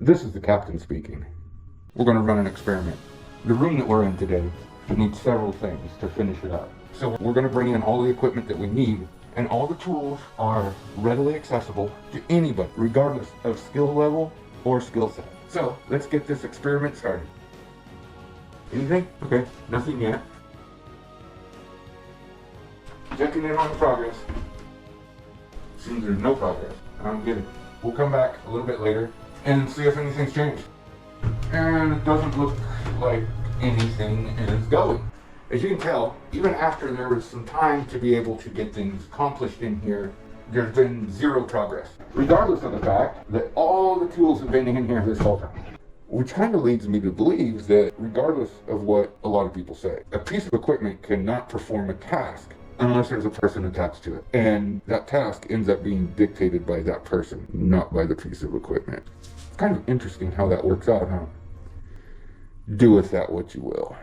This is the captain speaking. We're going to run an experiment. The room that we're in today needs several things to finish it up. So we're going to bring in all the equipment that we need, and all the tools are readily accessible to anybody, regardless of skill level or skill set. So let's get this experiment started. Anything? Okay, nothing yet. Checking in on the progress. Seems there's no progress. I don't get it. We'll come back a little bit later and see if anything's changed. And it doesn't look like anything is going. As you can tell, even after there was some time to be able to get things accomplished in here, there's been zero progress. Regardless of the fact that all the tools have been in here this whole time. Which kind of leads me to believe that regardless of what a lot of people say, a piece of equipment cannot perform a task unless there's a person attached to it. And that task ends up being dictated by that person, not by the piece of equipment. It's kind of interesting how that works out, huh? Do with that what you will.